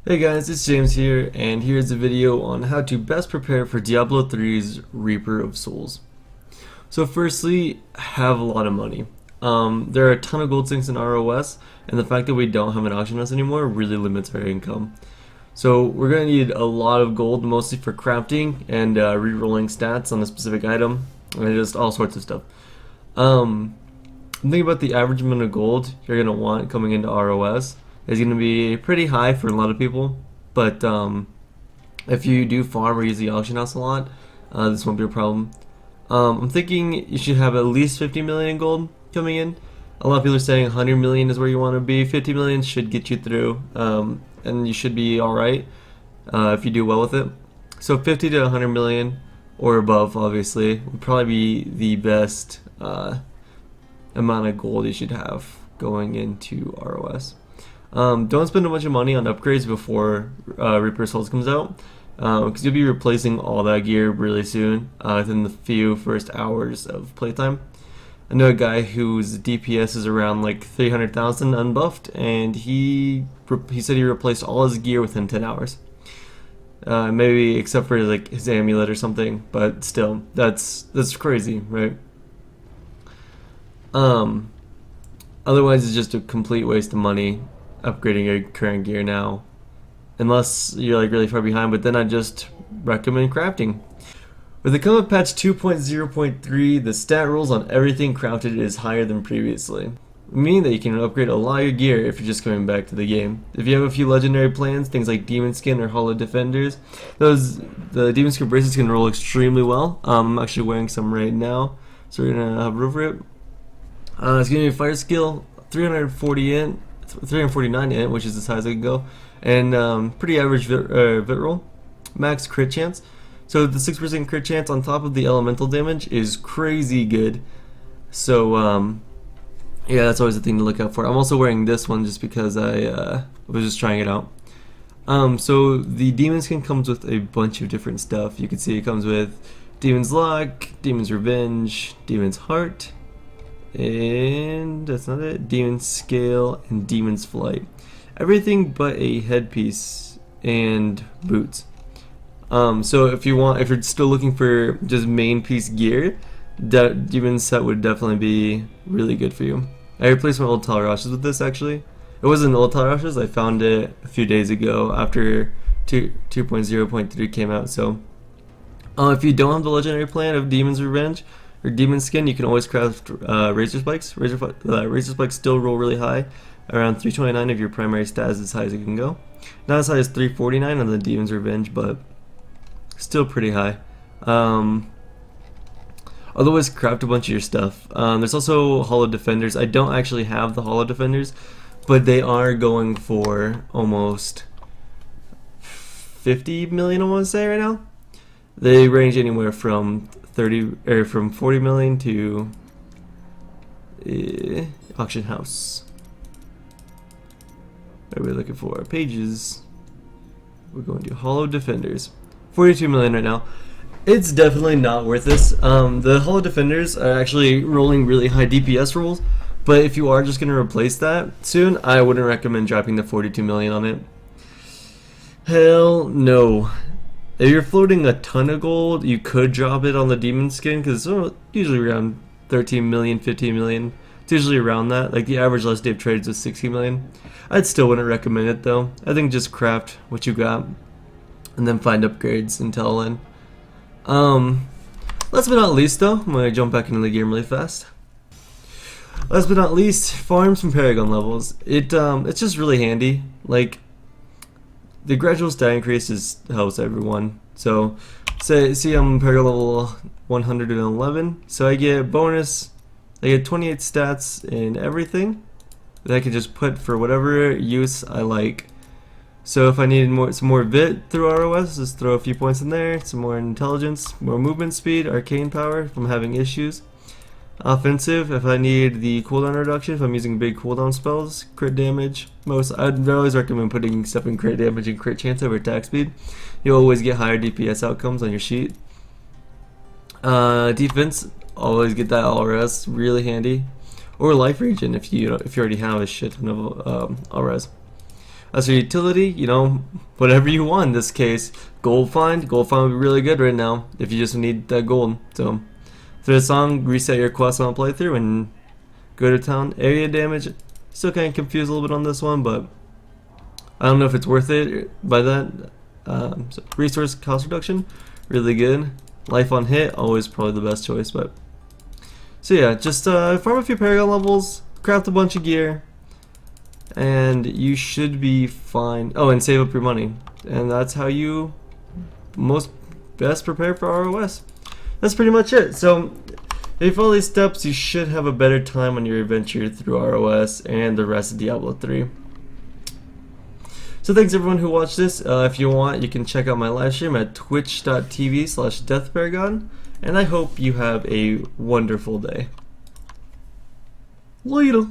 Hey guys, it's James here, and here's a video on how to best prepare for Diablo 3's Reaper of Souls. So firstly, have a lot of money. There are a ton of gold sinks in ROS, and the fact that we don't have an auction house anymore really limits our income. So we're going to need a lot of gold, mostly for crafting and re-rolling stats on a specific item, and just all sorts of stuff. Think about the average amount of gold you're going to want coming into ROS is going to be pretty high for a lot of people, but if you do farm or use the auction house a lot, this won't be a problem. I'm thinking you should have at least 50 million gold coming in. A lot of people are saying 100 million is where you want to be. 50 million should get you through, and you should be alright if you do well with it. So 50 to 100 million or above, obviously, would probably be the best amount of gold you should have going into ROS. Don't spend a bunch of money on upgrades before Reaper Souls comes out, because you'll be replacing all that gear really soon, within the few first hours of playtime. I know a guy whose DPS is around like 300,000 unbuffed, and he said he replaced all his gear within 10 hours. Maybe except for like his amulet or something, but still, that's crazy, right? Otherwise, it's just a complete waste of money upgrading your current gear now, unless you're like really far behind, but then I just recommend crafting. With the coming patch 2.0.3, the stat rules on everything crafted is higher than previously, meaning that you can upgrade a lot of your gear if you're just coming back to the game. If you have a few legendary plans, things like Demon Skin or Hollow Defenders, the Demon Skin bracelets can roll extremely well. I'm actually wearing some right now, so we're gonna hover over it. It's gonna be fire skill 349 int, which is as high as I can go, and pretty average vit roll, max crit chance. So the 6% crit chance on top of the elemental damage is crazy good. So yeah, that's always a thing to look out for. I'm also wearing this one just because I was just trying it out. So the Demon Skin comes with a bunch of different stuff. You can see it comes with Demon's Luck, Demon's Revenge, Demon's Heart, and that's not it, Demon's Scale, and Demon's Flight. Everything but a headpiece and boots. So if you're still looking for just main piece gear, that Demon's set would definitely be really good for you. I replaced my old Talrashes with this actually. It wasn't old Talrashes, I found it a few days ago after 2.0.3 came out. So if you don't have the legendary plan of Demon's Revenge or Demon Skin, you can always craft Razor Spikes. Razor Spikes still roll really high, around 329 if your primary stat is as high as it can go. Not as high as 349 on the Demon's Revenge, but still pretty high. Otherwise, craft a bunch of your stuff. There's also Hollow Defenders. I don't actually have the Hollow Defenders, but they are going for almost 50 million, I want to say right now. They range anywhere from 40 million to auction house. What are we looking for? Pages. We're going to Hollow Defenders. 42 million right now. It's definitely not worth this. The Hollow Defenders are actually rolling really high DPS rolls, but if you are just going to replace that soon, I wouldn't recommend dropping the 42 million on it. Hell no. If you're floating a ton of gold, you could drop it on the Demon Skin, because it's usually around 13 million, 15 million. It's usually around that. Like the average last day of trades was 60 million. I'd still wouldn't recommend it though. I think just craft what you got and then find upgrades until then. Last but not least though, I'm going to jump back into the game really fast. Last but not least, farms from Paragon levels. It's just really handy. Like, the gradual stat increase helps everyone. So, see I'm Paragon level 111, so I get bonus. I get 28 stats in everything that I can just put for whatever use I like. So if I needed some more vit through ROS, just throw a few points in there. Some more intelligence, more movement speed, arcane power from having issues. Offensive, if I need the cooldown reduction, if I'm using big cooldown spells, crit damage. I'd always recommend putting stuff in crit damage and crit chance over attack speed. You'll always get higher DPS outcomes on your sheet. Defense, always get that all-res, really handy. Or life regen if you already have a shit ton of all-res. As for utility, you know, whatever you want in this case. Gold find would be really good right now if you just need that gold. So, through the song, reset your quest on playthrough and go to town. Area damage, still kind of confused a little bit on this one, but I don't know if it's worth it by that. So resource cost reduction, really good. Life on hit, always probably the best choice. But so yeah, just farm a few Paragon levels, craft a bunch of gear, and you should be fine. Oh, and save up your money, and that's how you best prepare for ROS. That's pretty much it. So if you follow these steps, you should have a better time on your adventure through ROS and the rest of Diablo 3. So thanks everyone who watched this. If you want, you can check out my live stream at twitch.tv/deathparagon, and I hope you have a wonderful day. Later.